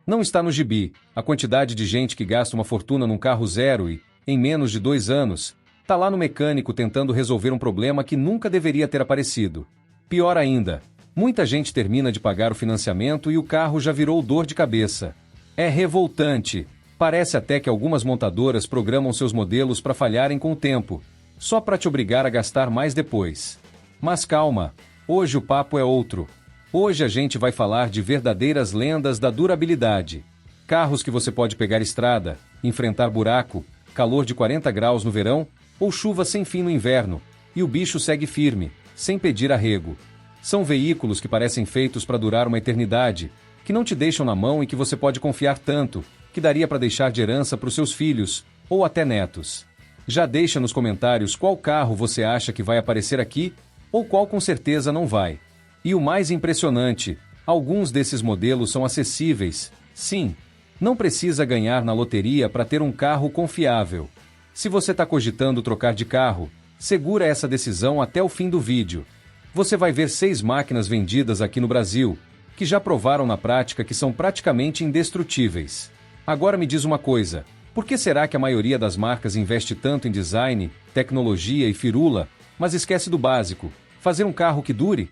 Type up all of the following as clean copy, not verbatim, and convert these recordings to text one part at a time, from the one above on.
Não está no gibi. A quantidade de gente que gasta uma fortuna num carro zero e, em menos de 2 anos, tá lá no mecânico tentando resolver um problema que nunca deveria ter aparecido. Pior ainda, muita gente termina de pagar o financiamento e o carro já virou dor de cabeça. É revoltante. Parece até que algumas montadoras programam seus modelos para falharem com o tempo, só para te obrigar a gastar mais depois. Mas calma, hoje o papo é outro. Hoje a gente vai falar de verdadeiras lendas da durabilidade. Carros que você pode pegar estrada, enfrentar buraco, calor de 40 graus no verão, ou chuva sem fim no inverno, e o bicho segue firme, sem pedir arrego. São veículos que parecem feitos para durar uma eternidade, que não te deixam na mão e que você pode confiar tanto, que daria para deixar de herança para os seus filhos, ou até netos. Já deixa nos comentários qual carro você acha que vai aparecer aqui, ou qual com certeza não vai. E o mais impressionante, alguns desses modelos são acessíveis. Sim, não precisa ganhar na loteria para ter um carro confiável. Se você está cogitando trocar de carro, segura essa decisão até o fim do vídeo. Você vai ver 6 máquinas vendidas aqui no Brasil, que já provaram na prática que são praticamente indestrutíveis. Agora me diz uma coisa, por que será que a maioria das marcas investe tanto em design, tecnologia e firula, mas esquece do básico, fazer um carro que dure?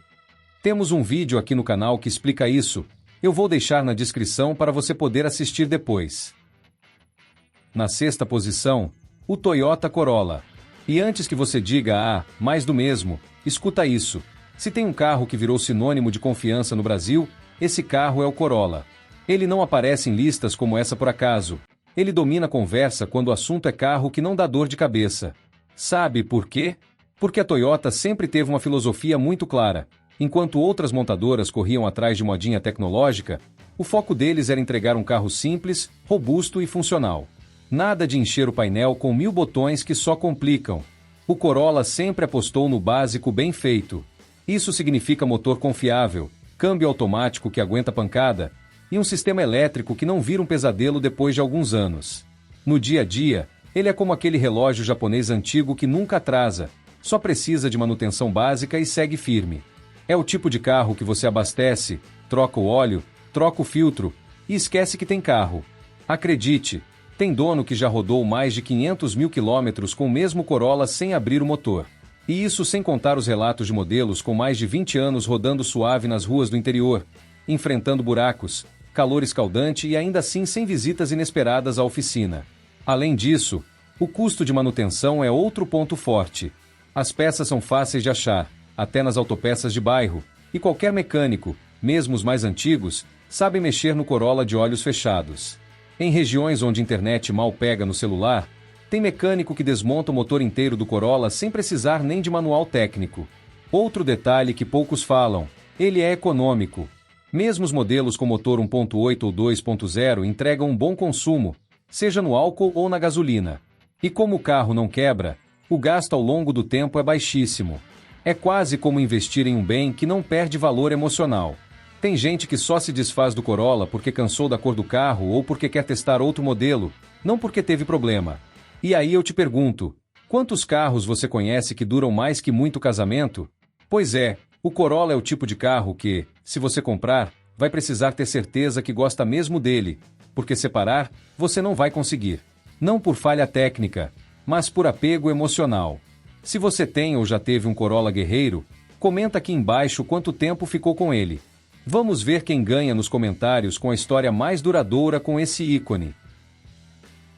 Temos um vídeo aqui no canal que explica isso, eu vou deixar na descrição para você poder assistir depois. Na 6ª posição, o Toyota Corolla. E antes que você diga, mais do mesmo, escuta isso. Se tem um carro que virou sinônimo de confiança no Brasil, esse carro é o Corolla. Ele não aparece em listas como essa por acaso. Ele domina a conversa quando o assunto é carro que não dá dor de cabeça. Sabe por quê? Porque a Toyota sempre teve uma filosofia muito clara. Enquanto outras montadoras corriam atrás de modinha tecnológica, o foco deles era entregar um carro simples, robusto e funcional. Nada de encher o painel com 1000 botões que só complicam. O Corolla sempre apostou no básico bem feito. Isso significa motor confiável, câmbio automático que aguenta pancada e um sistema elétrico que não vira um pesadelo depois de alguns anos. No dia a dia, ele é como aquele relógio japonês antigo que nunca atrasa, só precisa de manutenção básica e segue firme. É o tipo de carro que você abastece, troca o óleo, troca o filtro e esquece que tem carro. Acredite, tem dono que já rodou mais de 500 mil quilômetros com o mesmo Corolla sem abrir o motor. E isso sem contar os relatos de modelos com mais de 20 anos rodando suave nas ruas do interior, enfrentando buracos, calor escaldante e ainda assim sem visitas inesperadas à oficina. Além disso, o custo de manutenção é outro ponto forte. As peças são fáceis de achar, até nas autopeças de bairro, e qualquer mecânico, mesmo os mais antigos, sabe mexer no Corolla de olhos fechados. Em regiões onde a internet mal pega no celular, tem mecânico que desmonta o motor inteiro do Corolla sem precisar nem de manual técnico. Outro detalhe que poucos falam, ele é econômico. Mesmo os modelos com motor 1.8 ou 2.0 entregam um bom consumo, seja no álcool ou na gasolina. E como o carro não quebra, o gasto ao longo do tempo é baixíssimo. É quase como investir em um bem que não perde valor emocional. Tem gente que só se desfaz do Corolla porque cansou da cor do carro ou porque quer testar outro modelo, não porque teve problema. E aí eu te pergunto, quantos carros você conhece que duram mais que muito casamento? Pois é, o Corolla é o tipo de carro que, se você comprar, vai precisar ter certeza que gosta mesmo dele, porque separar, você não vai conseguir. Não por falha técnica, mas por apego emocional. Se você tem ou já teve um Corolla guerreiro, comenta aqui embaixo quanto tempo ficou com ele. Vamos ver quem ganha nos comentários com a história mais duradoura com esse ícone.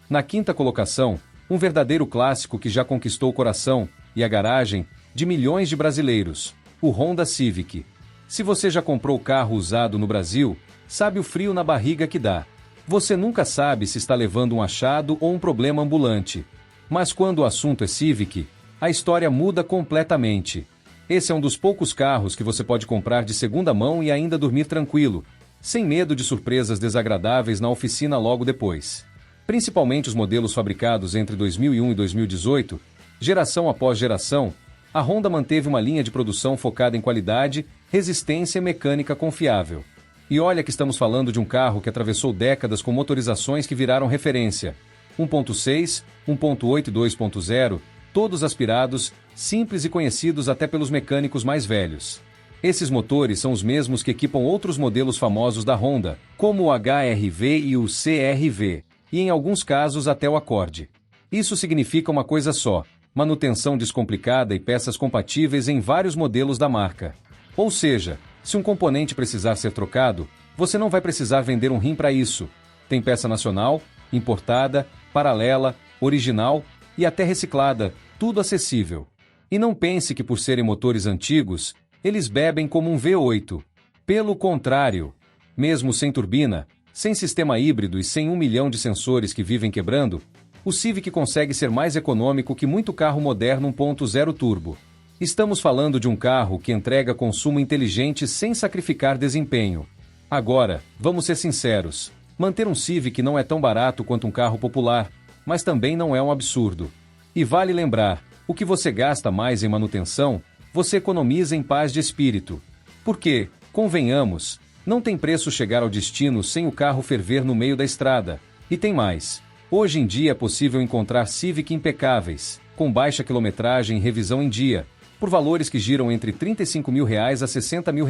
Na 5ª colocação, um verdadeiro clássico que já conquistou o coração e a garagem de milhões de brasileiros, o Honda Civic. Se você já comprou carro usado no Brasil, sabe o frio na barriga que dá. Você nunca sabe se está levando um achado ou um problema ambulante. Mas quando o assunto é Civic, a história muda completamente. Esse é um dos poucos carros que você pode comprar de segunda mão e ainda dormir tranquilo, sem medo de surpresas desagradáveis na oficina logo depois. Principalmente os modelos fabricados entre 2001 e 2018, geração após geração, a Honda manteve uma linha de produção focada em qualidade, resistência e mecânica confiável. E olha que estamos falando de um carro que atravessou décadas com motorizações que viraram referência. 1.6, 1.8 e 2.0, todos aspirados, simples e conhecidos até pelos mecânicos mais velhos. Esses motores são os mesmos que equipam outros modelos famosos da Honda, como o HR-V e o CR-V, e em alguns casos até o Accord. Isso significa uma coisa só: manutenção descomplicada e peças compatíveis em vários modelos da marca. Ou seja, se um componente precisar ser trocado, você não vai precisar vender um rim para isso. Tem peça nacional, importada, paralela, original e até reciclada, tudo acessível. E não pense que por serem motores antigos, eles bebem como um V8. Pelo contrário, mesmo sem turbina, sem sistema híbrido e sem 1 milhão de sensores que vivem quebrando, o Civic consegue ser mais econômico que muito carro moderno 1.0 turbo. Estamos falando de um carro que entrega consumo inteligente sem sacrificar desempenho. Agora, vamos ser sinceros, manter um Civic não é tão barato quanto um carro popular, mas também não é um absurdo. E vale lembrar, o que você gasta mais em manutenção, você economiza em paz de espírito. Porque, convenhamos, não tem preço chegar ao destino sem o carro ferver no meio da estrada. E tem mais. Hoje em dia é possível encontrar Civic impecáveis, com baixa quilometragem e revisão em dia, por valores que giram entre R$ 35 mil a R$ 60 mil,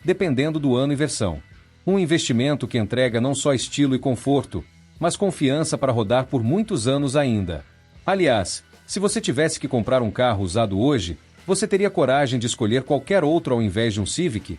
dependendo do ano e versão. Um investimento que entrega não só estilo e conforto, mas confiança para rodar por muitos anos ainda. Aliás, se você tivesse que comprar um carro usado hoje, você teria coragem de escolher qualquer outro ao invés de um Civic?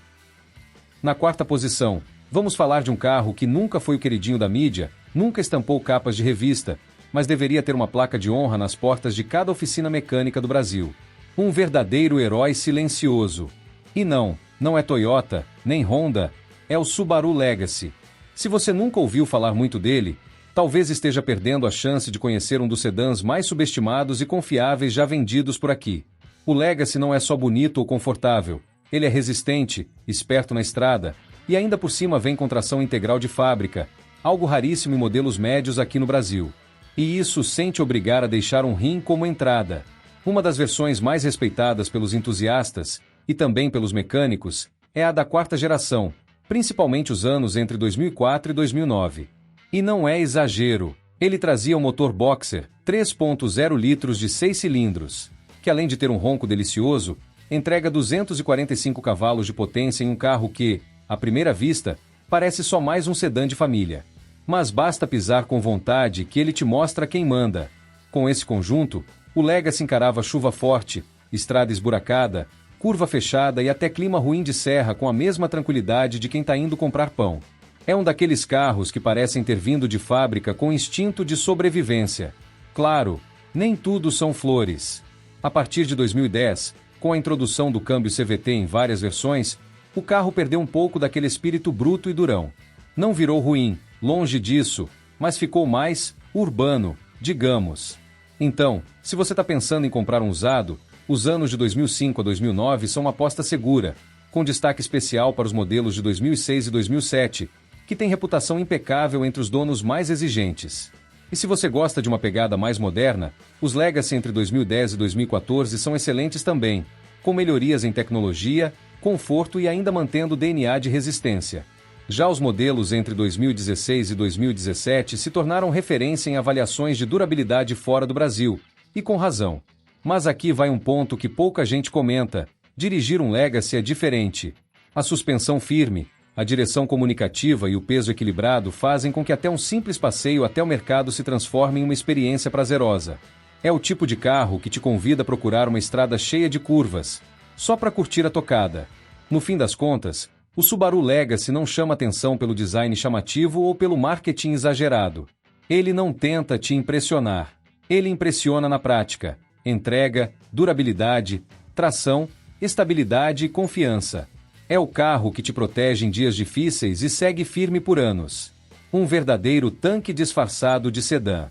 Na quarta posição, vamos falar de um carro que nunca foi o queridinho da mídia, nunca estampou capas de revista, mas deveria ter uma placa de honra nas portas de cada oficina mecânica do Brasil. Um verdadeiro herói silencioso. E não é Toyota, nem Honda, é o Subaru Legacy. Se você nunca ouviu falar muito dele, talvez esteja perdendo a chance de conhecer um dos sedãs mais subestimados e confiáveis já vendidos por aqui. O Legacy não é só bonito ou confortável, ele é resistente, esperto na estrada, e ainda por cima vem com tração integral de fábrica, algo raríssimo em modelos médios aqui no Brasil. E isso sem te obrigar a deixar um rim como entrada. Uma das versões mais respeitadas pelos entusiastas, e também pelos mecânicos, é a da quarta geração, principalmente os anos entre 2004 e 2009. E não é exagero, ele trazia um motor Boxer, 3.0 litros de 6 cilindros, que além de ter um ronco delicioso, entrega 245 cavalos de potência em um carro que, à primeira vista, parece só mais um sedã de família. Mas basta pisar com vontade que ele te mostra quem manda. Com esse conjunto, o Legacy encarava chuva forte, estrada esburacada, curva fechada e até clima ruim de serra com a mesma tranquilidade de quem está indo comprar pão. É um daqueles carros que parecem ter vindo de fábrica com instinto de sobrevivência. Claro, nem tudo são flores. A partir de 2010, com a introdução do câmbio CVT em várias versões, o carro perdeu um pouco daquele espírito bruto e durão. Não virou ruim, longe disso, mas ficou mais urbano, digamos. Então, se você está pensando em comprar um usado, os anos de 2005 a 2009 são uma aposta segura, com destaque especial para os modelos de 2006 e 2007, que têm reputação impecável entre os donos mais exigentes. E se você gosta de uma pegada mais moderna, os Legacy entre 2010 e 2014 são excelentes também, com melhorias em tecnologia, conforto e ainda mantendo o DNA de resistência. Já os modelos entre 2016 e 2017 se tornaram referência em avaliações de durabilidade fora do Brasil, e com razão. Mas aqui vai um ponto que pouca gente comenta: dirigir um Legacy é diferente. A suspensão firme, a direção comunicativa e o peso equilibrado fazem com que até um simples passeio até o mercado se transforme em uma experiência prazerosa. É o tipo de carro que te convida a procurar uma estrada cheia de curvas, só para curtir a tocada. No fim das contas, o Subaru Legacy não chama atenção pelo design chamativo ou pelo marketing exagerado. Ele não tenta te impressionar. Ele impressiona na prática. Entrega, durabilidade, tração, estabilidade e confiança. É o carro que te protege em dias difíceis e segue firme por anos. Um verdadeiro tanque disfarçado de sedã.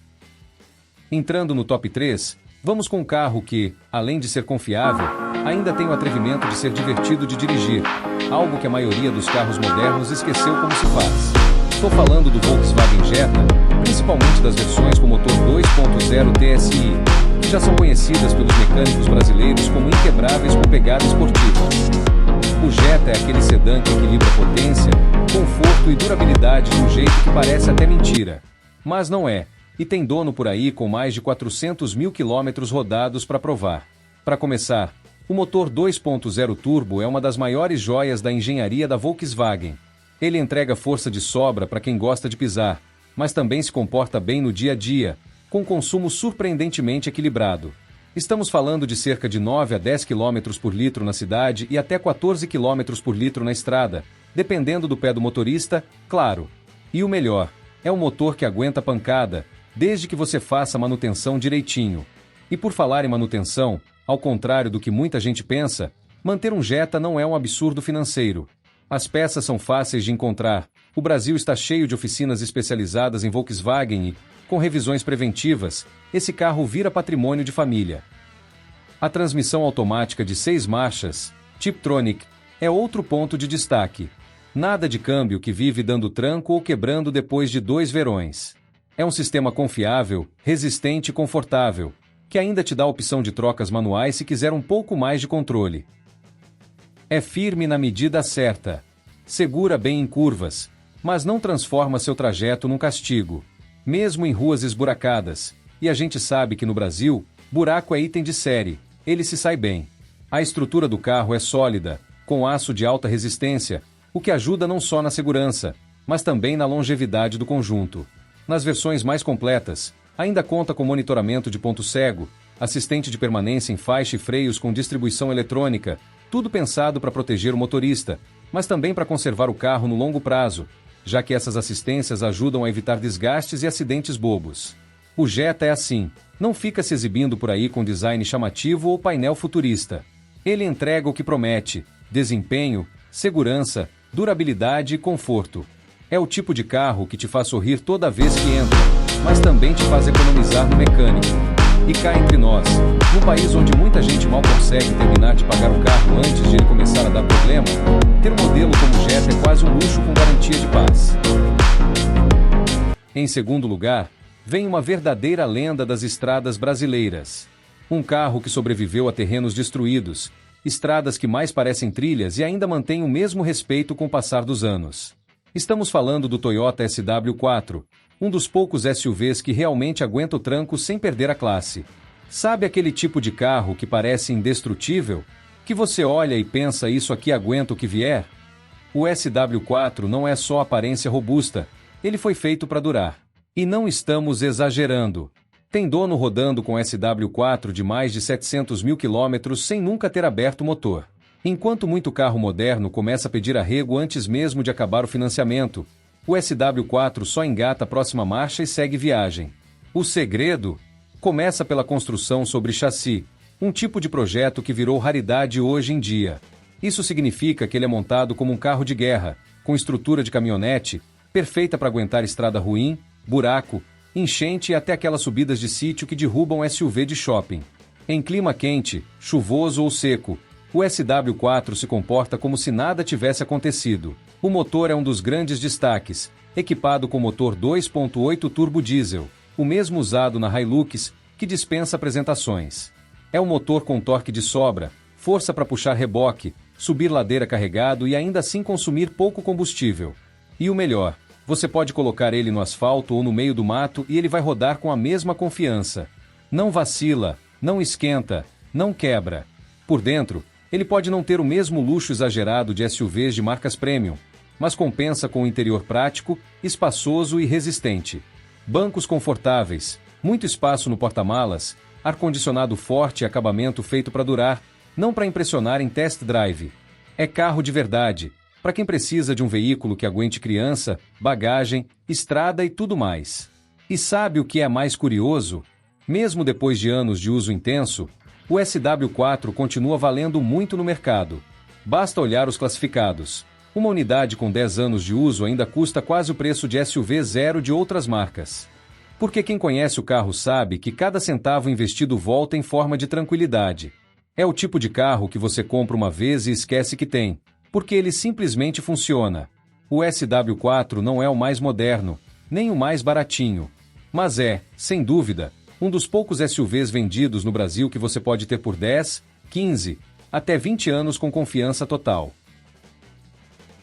Entrando no top 3, vamos com um carro que, além de ser confiável, ainda tem o atrevimento de ser divertido de dirigir, algo que a maioria dos carros modernos esqueceu como se faz. Estou falando do Volkswagen Jetta, principalmente das versões com motor 2.0 TSI, que já são conhecidas pelos mecânicos brasileiros como inquebráveis com pegada esportiva. O Jetta é aquele sedã que equilibra potência, conforto e durabilidade de um jeito que parece até mentira. Mas não é, e tem dono por aí com mais de 400 mil quilômetros rodados para provar. Para começar, O motor 2.0 turbo é uma das maiores joias da engenharia da Volkswagen. Ele entrega força de sobra para quem gosta de pisar, mas também se comporta bem no dia a dia, com consumo surpreendentemente equilibrado. Estamos falando de cerca de 9 a 10 km por litro na cidade e até 14 km por litro na estrada, dependendo do pé do motorista, claro. E o melhor, é um motor que aguenta pancada, desde que você faça a manutenção direitinho. E por falar em manutenção, ao contrário do que muita gente pensa, manter um Jetta não é um absurdo financeiro. As peças são fáceis de encontrar, o Brasil está cheio de oficinas especializadas em Volkswagen e, com revisões preventivas, esse carro vira patrimônio de família. A transmissão automática de 6 marchas, Tiptronic, é outro ponto de destaque. Nada de câmbio que vive dando tranco ou quebrando depois de 2 verões. É um sistema confiável, resistente e confortável, que ainda te dá a opção de trocas manuais se quiser um pouco mais de controle. É firme na medida certa. Segura bem em curvas, mas não transforma seu trajeto num castigo. Mesmo em ruas esburacadas, e a gente sabe que no Brasil, buraco é item de série, ele se sai bem. A estrutura do carro é sólida, com aço de alta resistência, o que ajuda não só na segurança, mas também na longevidade do conjunto. Nas versões mais completas, ainda conta com monitoramento de ponto cego, assistente de permanência em faixa e freios com distribuição eletrônica, tudo pensado para proteger o motorista, mas também para conservar o carro no longo prazo, já que essas assistências ajudam a evitar desgastes e acidentes bobos. O Jetta é assim, não fica se exibindo por aí com design chamativo ou painel futurista. Ele entrega o que promete: desempenho, segurança, durabilidade e conforto. É o tipo de carro que te faz sorrir toda vez que entra, mas também te faz economizar no mecânico. E cá entre nós, num país onde muita gente mal consegue terminar de pagar o carro antes de ele começar a dar problema, ter um modelo como o Jetta é quase um luxo com garantia de paz. Em segundo lugar, vem uma verdadeira lenda das estradas brasileiras. Um carro que sobreviveu a terrenos destruídos, estradas que mais parecem trilhas e ainda mantém o mesmo respeito com o passar dos anos. Estamos falando do Toyota SW4, um dos poucos SUVs que realmente aguenta o tranco sem perder a classe. Sabe aquele tipo de carro que parece indestrutível? Que você olha e pensa, isso aqui aguenta o que vier? O SW4 não é só aparência robusta, ele foi feito para durar. E não estamos exagerando. Tem dono rodando com SW4 de mais de 700 mil quilômetros sem nunca ter aberto o motor. Enquanto muito carro moderno começa a pedir arrego antes mesmo de acabar o financiamento, o SW4 só engata a próxima marcha e segue viagem. O segredo começa pela construção sobre chassi, um tipo de projeto que virou raridade hoje em dia. Isso significa que ele é montado como um carro de guerra, com estrutura de caminhonete, perfeita para aguentar estrada ruim, buraco, enchente e até aquelas subidas de sítio que derrubam SUV de shopping. Em clima quente, chuvoso ou seco, o SW4 se comporta como se nada tivesse acontecido. O motor é um dos grandes destaques, equipado com motor 2.8 turbo diesel, o mesmo usado na Hilux, que dispensa apresentações. É um motor com torque de sobra, força para puxar reboque, subir ladeira carregado e ainda assim consumir pouco combustível. E o melhor, você pode colocar ele no asfalto ou no meio do mato e ele vai rodar com a mesma confiança. Não vacila, não esquenta, não quebra. Por dentro, ele pode não ter o mesmo luxo exagerado de SUVs de marcas premium, mas compensa com um interior prático, espaçoso e resistente. Bancos confortáveis, muito espaço no porta-malas, ar-condicionado forte e acabamento feito para durar, não para impressionar em test drive. É carro de verdade, para quem precisa de um veículo que aguente criança, bagagem, estrada e tudo mais. E sabe o que é mais curioso? Mesmo depois de anos de uso intenso, o SW4 continua valendo muito no mercado. Basta olhar os classificados. Uma unidade com 10 anos de uso ainda custa quase o preço de SUV zero de outras marcas. Porque quem conhece o carro sabe que cada centavo investido volta em forma de tranquilidade. É o tipo de carro que você compra uma vez e esquece que tem, porque ele simplesmente funciona. O SW4 não é o mais moderno, nem o mais baratinho, mas é, sem dúvida, um dos poucos SUVs vendidos no Brasil que você pode ter por 10, 15, até 20 anos com confiança total.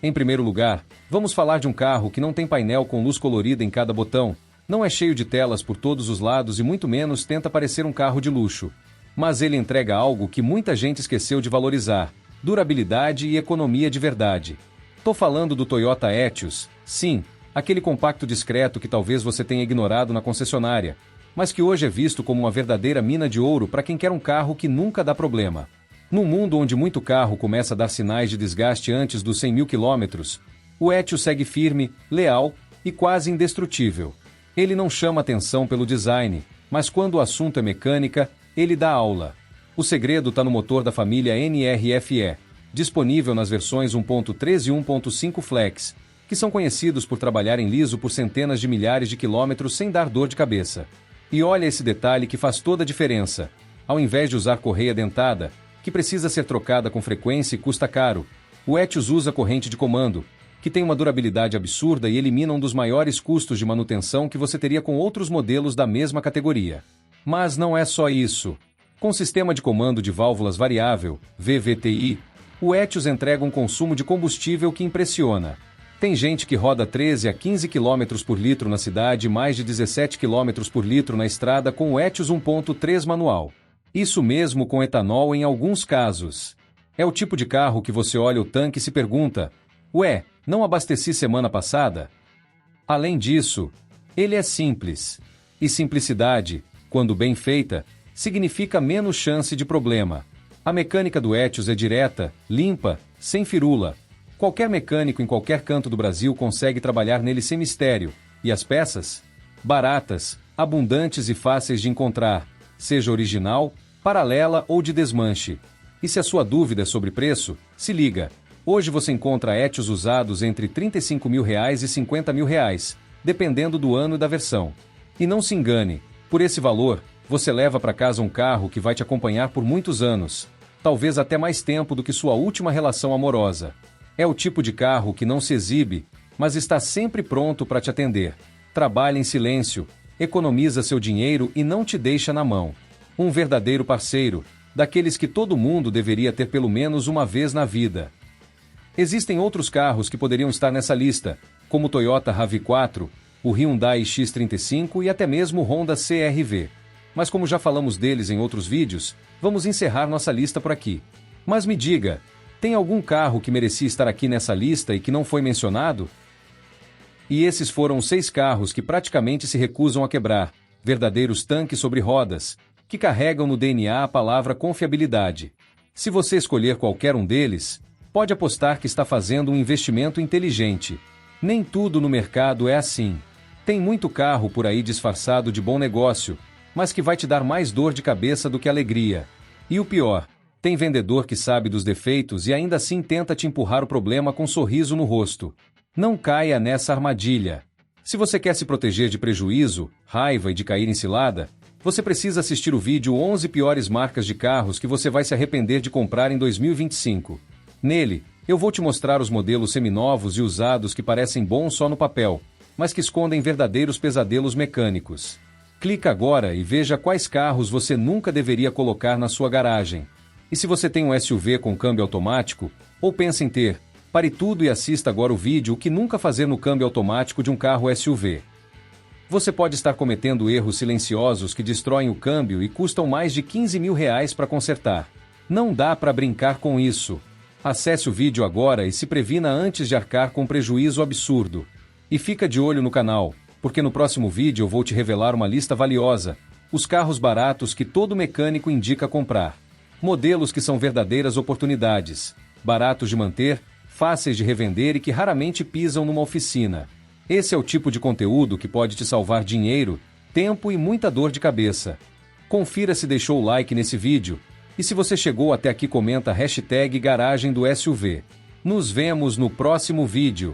Em primeiro lugar, vamos falar de um carro que não tem painel com luz colorida em cada botão, não é cheio de telas por todos os lados e muito menos tenta parecer um carro de luxo. Mas ele entrega algo que muita gente esqueceu de valorizar: durabilidade e economia de verdade. Tô falando do Toyota Etios, sim, aquele compacto discreto que talvez você tenha ignorado na concessionária, mas que hoje é visto como uma verdadeira mina de ouro para quem quer um carro que nunca dá problema. Num mundo onde muito carro começa a dar sinais de desgaste antes dos 100 mil quilômetros, o Etios segue firme, leal e quase indestrutível. Ele não chama atenção pelo design, mas quando o assunto é mecânica, ele dá aula. O segredo está no motor da família NRFE, disponível nas versões 1.3 e 1.5 Flex, que são conhecidos por trabalharem liso por centenas de milhares de quilômetros sem dar dor de cabeça. E olha esse detalhe que faz toda a diferença. Ao invés de usar correia dentada, que precisa ser trocada com frequência e custa caro, o Etios usa corrente de comando, que tem uma durabilidade absurda e elimina um dos maiores custos de manutenção que você teria com outros modelos da mesma categoria. Mas não é só isso. Com sistema de comando de válvulas variável, VVTi, o Etios entrega um consumo de combustível que impressiona. Tem gente que roda 13 a 15 km por litro na cidade e mais de 17 km por litro na estrada com o Etios 1.3 manual. Isso mesmo com etanol em alguns casos. É o tipo de carro que você olha o tanque e se pergunta: ué, não abasteci semana passada? Além disso, ele é simples. E simplicidade, quando bem feita, significa menos chance de problema. A mecânica do Etios é direta, limpa, sem firula. Qualquer mecânico em qualquer canto do Brasil consegue trabalhar nele sem mistério. E as peças? Baratas, abundantes e fáceis de encontrar, seja original, paralela ou de desmanche. E se a sua dúvida é sobre preço, se liga. Hoje você encontra Etios usados entre R$ 35 mil e R$ 50 mil, dependendo do ano e da versão. E não se engane, por esse valor, você leva para casa um carro que vai te acompanhar por muitos anos, talvez até mais tempo do que sua última relação amorosa. É o tipo de carro que não se exibe, mas está sempre pronto para te atender. Trabalha em silêncio, economiza seu dinheiro e não te deixa na mão. Um verdadeiro parceiro, daqueles que todo mundo deveria ter pelo menos uma vez na vida. Existem outros carros que poderiam estar nessa lista, como o Toyota RAV4, o Hyundai X35 e até mesmo o Honda CR-V. Mas como já falamos deles em outros vídeos, vamos encerrar nossa lista por aqui. Mas me diga, tem algum carro que merecia estar aqui nessa lista e que não foi mencionado? E esses foram os 6 carros que praticamente se recusam a quebrar, verdadeiros tanques sobre rodas, que carregam no DNA a palavra confiabilidade. Se você escolher qualquer um deles, pode apostar que está fazendo um investimento inteligente. Nem tudo no mercado é assim. Tem muito carro por aí disfarçado de bom negócio, mas que vai te dar mais dor de cabeça do que alegria. E o pior, tem vendedor que sabe dos defeitos e ainda assim tenta te empurrar o problema com um sorriso no rosto. Não caia nessa armadilha. Se você quer se proteger de prejuízo, raiva e de cair em cilada, você precisa assistir o vídeo 11 piores marcas de carros que você vai se arrepender de comprar em 2025. Nele, eu vou te mostrar os modelos seminovos e usados que parecem bons só no papel, mas que escondem verdadeiros pesadelos mecânicos. Clica agora e veja quais carros você nunca deveria colocar na sua garagem. E se você tem um SUV com câmbio automático, ou pensa em ter, pare tudo e assista agora o vídeo O que nunca fazer no câmbio automático de um carro SUV. Você pode estar cometendo erros silenciosos que destroem o câmbio e custam mais de R$ 15 mil para consertar. Não dá para brincar com isso. Acesse o vídeo agora e se previna antes de arcar com prejuízo absurdo. E fica de olho no canal, porque no próximo vídeo eu vou te revelar uma lista valiosa, os carros baratos que todo mecânico indica comprar. Modelos que são verdadeiras oportunidades, baratos de manter, fáceis de revender e que raramente pisam numa oficina. Esse é o tipo de conteúdo que pode te salvar dinheiro, tempo e muita dor de cabeça. Confira se deixou o like nesse vídeo, e se você chegou até aqui comenta #GaragemDoSUV. Nos vemos no próximo vídeo.